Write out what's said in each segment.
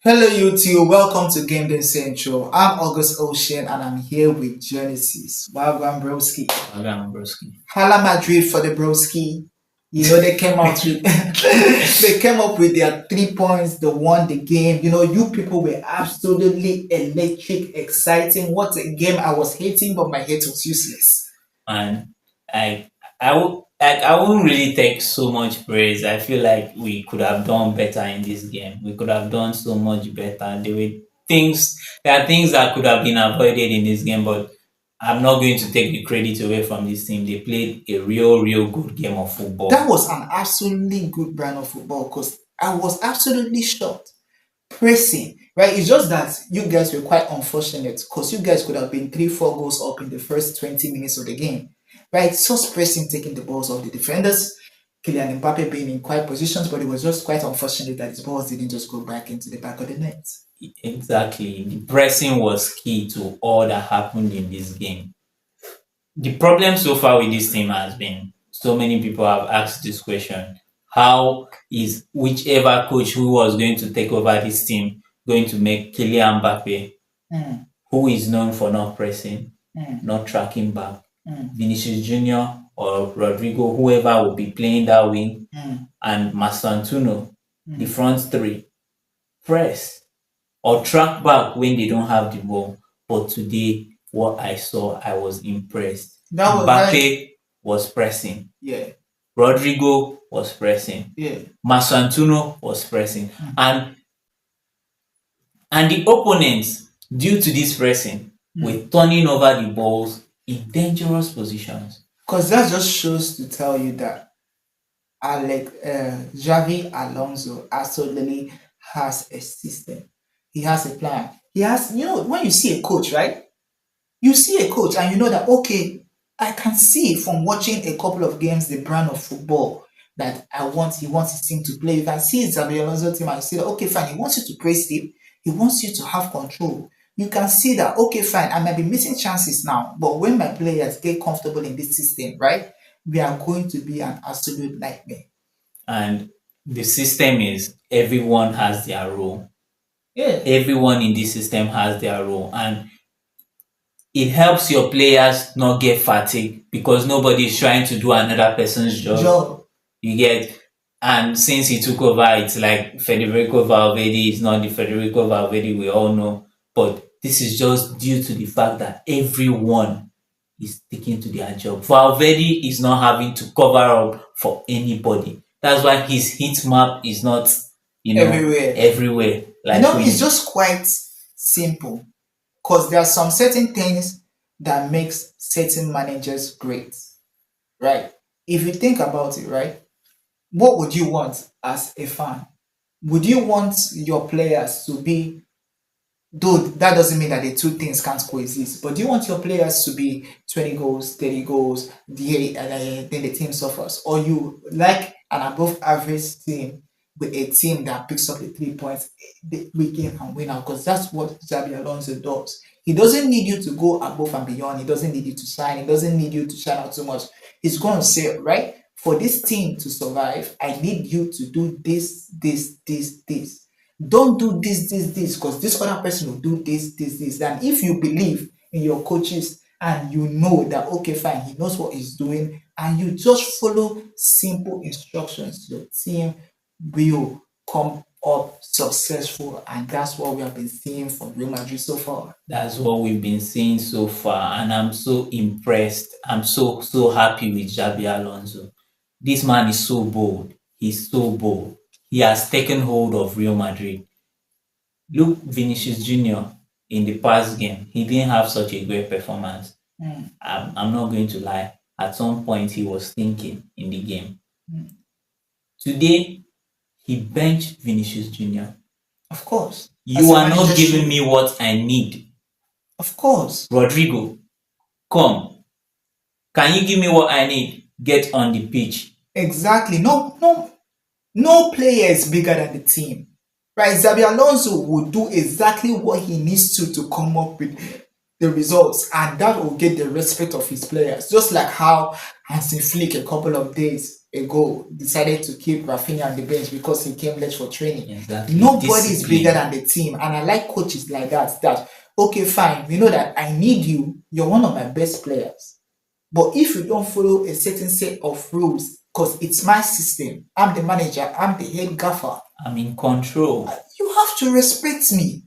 Hello YouTube, welcome to Game Day Central. I'm August Ocean and I'm here with Genesis. Wagwan Broski. Wagwan Broski. Hala Madrid for the Broski. You know they came out with they came up with their 3 points, they won the game. You people were absolutely electric, exciting. What a game. I was hating, but my hate was useless. And I won't really take so much praise. I feel like we could have done better in this game. We could have done so much better. There are things that could have been avoided in this game, but I'm not going to take the credit away from this team. They played a real good game of football. That was an absolutely good brand of football because I was absolutely shocked. Pressing, right? It's just that you guys were quite unfortunate because you guys could have been 3-4 goals up in the first 20 minutes of the game, right? So pressing, taking the balls off the defenders, Kylian Mbappe being in quiet positions, but it was just quite unfortunate that his balls didn't just go back into the back of the net. Exactly. The pressing was key to all that happened in this game. The problem so far with this team has been, so many people have asked this question: how is whichever coach who was going to take over this team going to make Kylian Mbappe, who is known for not pressing, not tracking back, Vinicius Junior or Rodrigo, whoever will be playing that wing, and Marselle, the front three, press or track back when they don't have the ball. But today, what I saw, I was impressed. Mbappe was pressing. Yeah. Rodrigo was pressing. Yeah. Marselle was pressing. And the opponents, due to this pressing, were turning over the balls in dangerous positions. Because that just shows to tell you that Xabi Alonso absolutely has a system. He has a plan. He has, when you see a coach, right? You see a coach and you know that, okay, I can see from watching a couple of games the brand of football that he wants his team to play. You can see Xabi Alonso team and you see that, okay, fine, he wants you to press deep. He wants you to have control. You can see that, okay, fine, I might be missing chances now, but when my players get comfortable in this system, right, we are going to be an absolute nightmare. And the system is everyone has their role. Yeah. Everyone in this system has their role. And it helps your players not get fatigued because nobody is trying to do another person's job. You get, and since he took over, it's like Federico Valverde is not the Federico Valverde we all know. But this is just due to the fact that everyone is sticking to their job. Valverde is not having to cover up for anybody. That's why his heat map is not, everywhere. Like it's just quite simple. Because there are some certain things that makes certain managers great, right? If you think about it, right, what would you want as a fan? Would you want your players to be, though that doesn't mean that the two things can't coexist, but do you want your players to be 20 goals, 30 goals, then the team suffers? Or you like an above average team with a team that picks up the 3 points week in and win out? Because that's what Xabi Alonso does. He doesn't need you to go above and beyond. He doesn't need you to shine. He doesn't need you to shine out too much. He's going to say, right, for this team to survive, I need you to do this. Don't do this, because this other person will do this. And if you believe in your coaches and you know that, okay, fine, he knows what he's doing, and you just follow simple instructions, your team will come up successful. And that's what we have been seeing from Real Madrid so far. That's what we've been seeing so far, and I'm so impressed. I'm so happy with Xabi Alonso. This man is so bold. He's so bold. He has taken hold of Real Madrid. Look, Vinicius Junior in the past game, he didn't have such a great performance. I'm not going to lie. At some point, he was thinking in the game. Today, he benched Vinicius Junior. Of course. You are not giving me what I need. Of course. Rodrigo, come. Can you give me what I need? Get on the pitch. Exactly. No player is bigger than the team. Right? Xabi Alonso will do exactly what he needs to come up with the results, and that will get the respect of his players. Just like how Hansi Flick a couple of days ago decided to keep Rafinha on the bench because he came late for training. Exactly. Nobody is bigger Discipline. than the team, and I like coaches like that. That okay, fine, we know that I need you. You're one of my best players, but if you don't follow a certain set of rules, because it's my system, I'm the manager, I'm the head gaffer. I'm in control. You have to respect me,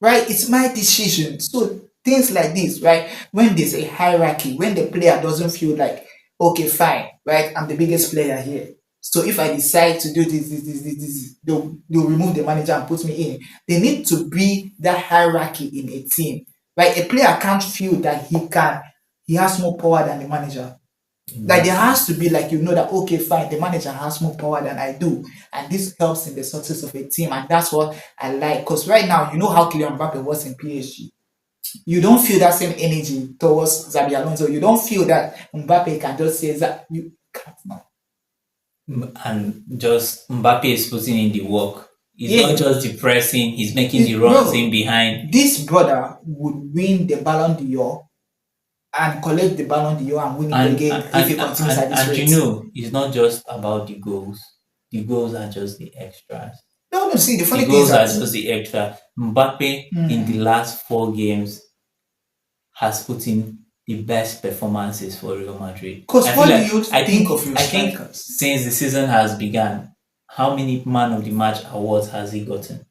right? It's my decision. So things like this, right? When there's a hierarchy, when the player doesn't feel like, okay, fine, right? I'm the biggest player here. So if I decide to do this, they'll remove the manager and put me in. They need to be that hierarchy in a team, right? A player can't feel that he has more power than the manager. Like there Exactly. has to be like that okay fine the manager has more power than I do, and this helps in the success of a team, and that's what I like. Because right now you know how Kylian Mbappe was in PSG. You don't feel that same energy towards Xabi Alonso. You don't feel that Mbappe can just say that you can't now. And just Mbappe is putting in the work. He's not Yeah, just depressing, he's making the runs in bro, behind. this brother would win the Ballon d'Or and collect the Ballon d'Or and win it And again and, if he and, continues at and, this and you rate. know, it's not just about the goals. The goals are just the extras. No, no. See, the The funny thing is goals are that just the extra. Mbappe in the hmm, last 4 games has put in the best performances for Real Madrid. because I feel what do like you think of your I think strikers? since the season has begun, how many man of the match awards has he gotten?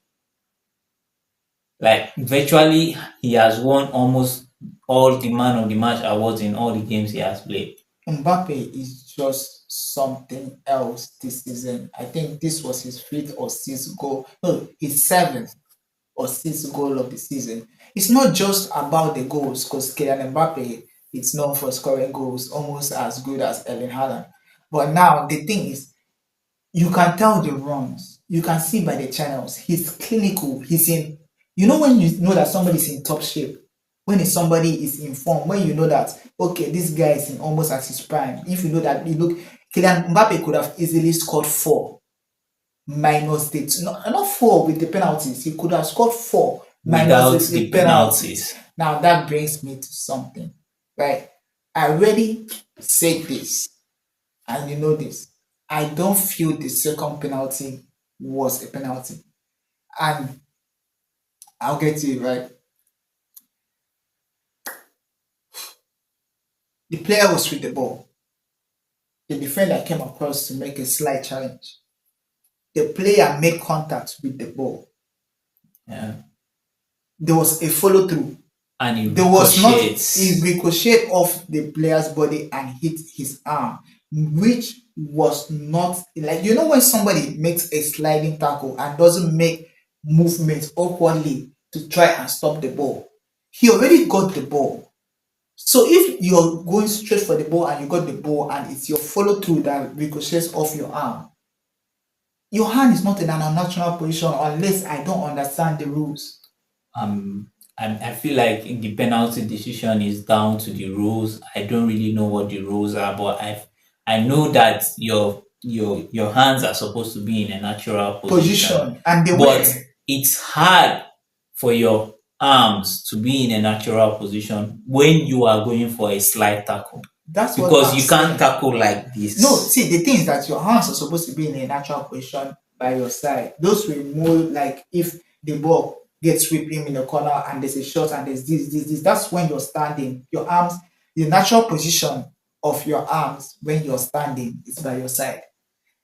Like virtually he has won almost all the man of the match awards in all the games he has played. Mbappe is just something else this season. I think this was his fifth or sixth goal. No, his seventh or sixth goal of the season. It's not just about the goals because Kylian Mbappe is known for scoring goals almost as good as Erling Haaland. But now the thing is, you can tell the runs. You can see by the channels. He's clinical. He's in. You know when you know that somebody's in top shape, when somebody is in form, when you know that okay, this guy is in almost at his prime. If you know that you look, Kylian Mbappe could have easily scored four minus the not four with the penalties. He could have scored four minus Without the the penalties. penalties. Now that brings me to something, right? I already said this, and you know this. I don't feel the second penalty was a penalty. And I'll get to it right. The player was with the ball. The defender came across to make a slight challenge. The player made contact with the ball. Yeah. There was a follow through. And it There was not a ricochets. ricochet off the player's body and hit his arm, which was not like when somebody makes a sliding tackle and doesn't make movement awkwardly to try and stop the ball. He already got the ball. So if you're going straight for the ball and you got the ball and it's your follow through that ricochets off your arm, your hand is not in an unnatural position unless I don't understand the rules. um I feel like the penalty decision is down to the rules. I don't really know what the rules are, but I know that your hands are supposed to be in a natural position, Position and the but way it's hard for your arms to be in a natural position when you are going for a slide tackle that's what because I'm you can't saying. tackle like No, this see, the thing is that your hands are supposed to be in a natural position by your side. Those will more like if the ball gets swept in the corner and there's a shot and there's this. That's when you're standing. Your arms, the natural position of your arms when you're standing is by your side.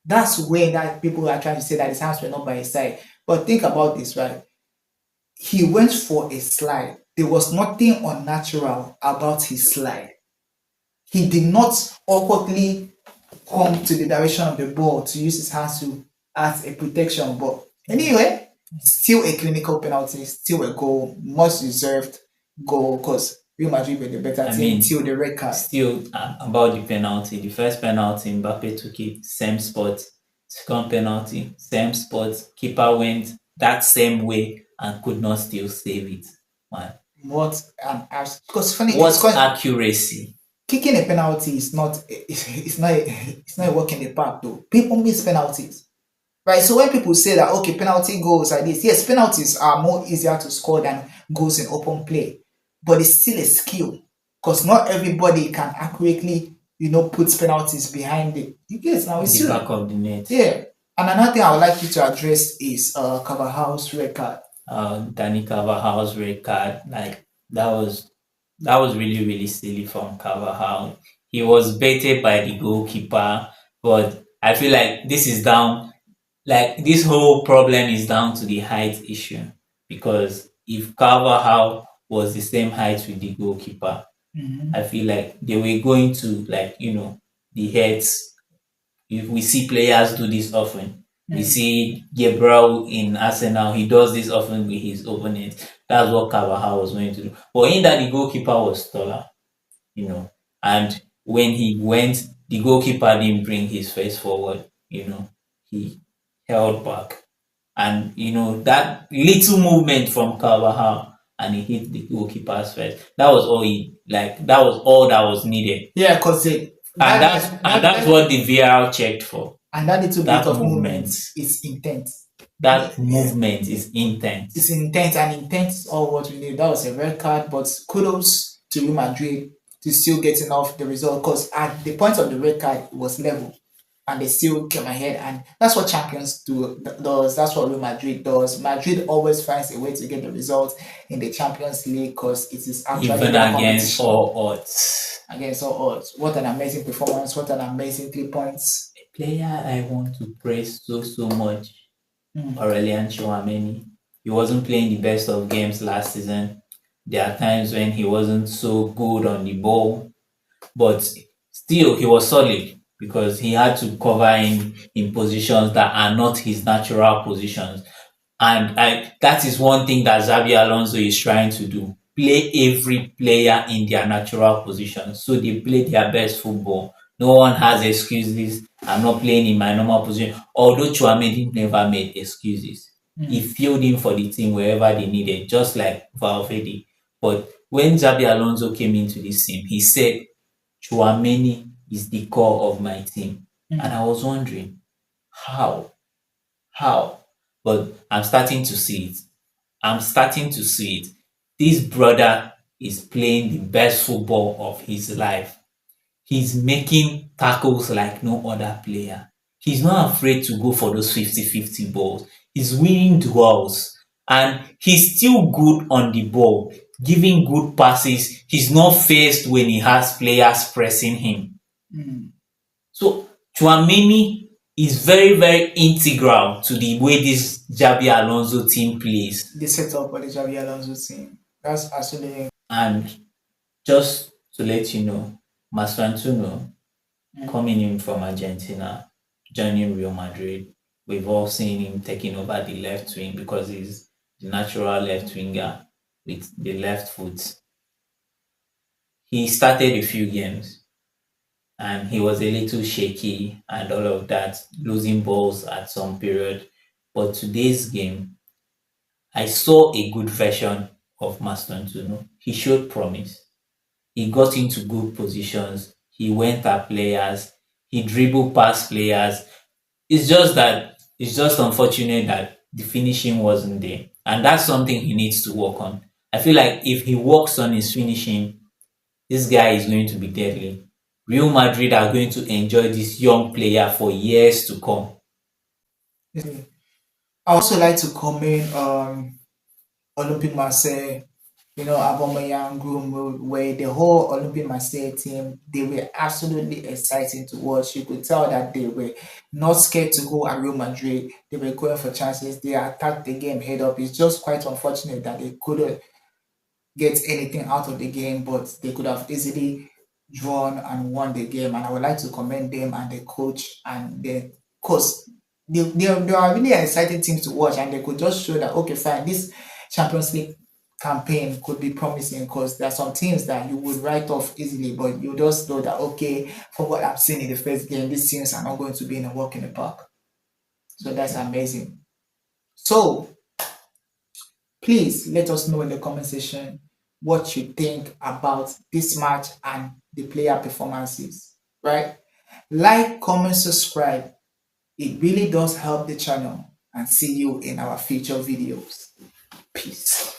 That's when that people are trying to say that his hands were not by his side. But think about this, right? He went for a slide. There was nothing unnatural about his slide. He did not awkwardly come to the direction of the ball to use his hands to as a protection. But anyway, still a clinical penalty, still a goal, much deserved goal because Real Madrid were the better I team mean till the red card. still about the penalty. The first penalty, Mbappe took it, same spot. Second penalty, same spot. Keeper went that same way and could not still save it. Man, What an arse. Because funny, it's what called accuracy! kicking a penalty is not it's not a work in the park though. People miss penalties. Right. So when people say that okay, penalty goals like this, yes, penalties are more easier to score than goals in open play, but it's still a skill because not everybody can accurately puts penalties behind it. You get now. in It's the still back of the net. yeah. And another thing I would like you to address is Carvajal's red card. Danny Carvajal's red card, like that was really really silly from Carvajal. He was baited by the goalkeeper, but I feel like this is down. Like this whole problem is down to the height issue because if Carvajal was the same height with the goalkeeper, I Mhm. feel like they were going to the heads. If we see players do this often. We Mm. see Gabriel in Arsenal, he does this often with his opponents. That's what Carvajal was going to do. But in that the goalkeeper was taller, you know. And when he went, the goalkeeper didn't bring his face forward. He held back. And that little movement from Carvajal and he hit the goalkeeper's face. That was all that was needed. Yeah, because And that, that's what the VAR checked for. and that little bit That of movement movement. is intense. That Yeah, movement is intense. it's intense, and intense is all what we need. That was a red card, but kudos to Real Madrid to still getting off the result because at the point of the red card it was level, and they still came ahead, and that's what champions does. That's what Real Madrid does. Madrid always finds a way to get the result in the Champions League because it is actually Even their against competition all odds. against all odds. What an amazing performance! What an amazing 3 points! Player I want to praise so much, Mm. Aurelian Chouameni. He wasn't playing the best of games last season. There are times when he wasn't so good on the ball, but still he was solid because he had to cover in positions that are not his natural positions. And that is one thing that Xabi Alonso is trying to do. Play every player in their natural position. So they play their best football. No one has excuses. I'm not playing in my normal position. Although Chouameni never made excuses. He Mm. filled in for the team wherever they needed, just like Valverde. But when Xabi Alonso came into this team, he said, Chouameni is the core of my team. And Mm. I was wondering, how? How? But I'm starting to see it. I'm starting to see it. This brother is playing the best football of his life. He's making tackles like no other player. He's not afraid to go for those 50-50 balls. He's winning duels and he's still good on the ball, giving good passes. He's not faced when he has players pressing him. Mm. So Chouameni is very, very integral to the way this Xabi Alonso team plays. The setup for the Xabi Alonso team. That's actually And just to let you know, Masrantuno mm. coming in from Argentina, joining Real Madrid, we've all seen him taking over the left wing because he's the natural left winger with the left foot. He started a few games and he was a little shaky and all of that, losing balls at some period. But today's game, I saw a good version of Mastantuno. He showed promise. He got into good positions. He went at players. He dribbled past players. It's just unfortunate that the finishing wasn't there. And that's something he needs to work on. I feel like if he works on his finishing, this guy is going to be deadly. Real Madrid are going to enjoy this young player for years to come. I also like to comment on Olympique Marseille, Aubameyang, Greenwood, where the whole Olympique Marseille team, they were absolutely exciting to watch. You could tell that they were not scared to go at Real Madrid. They were going for chances. They attacked the game head up. It's just quite unfortunate that they couldn't get anything out of the game, but they could have easily drawn and won the game. And I would like to commend them and the coach and the coach. They are really exciting teams to watch, and they could just show that okay, fine, this Champions League campaign could be promising because there are some teams that you would write off easily, but you just know that okay, from what I've seen in the first game, these teams are not going to be in a walk in the park. So that's amazing. So please let us know in the comment section what you think about this match and the player performances, right? Like, comment, subscribe. It really does help the channel, and see you in our future videos. Peace.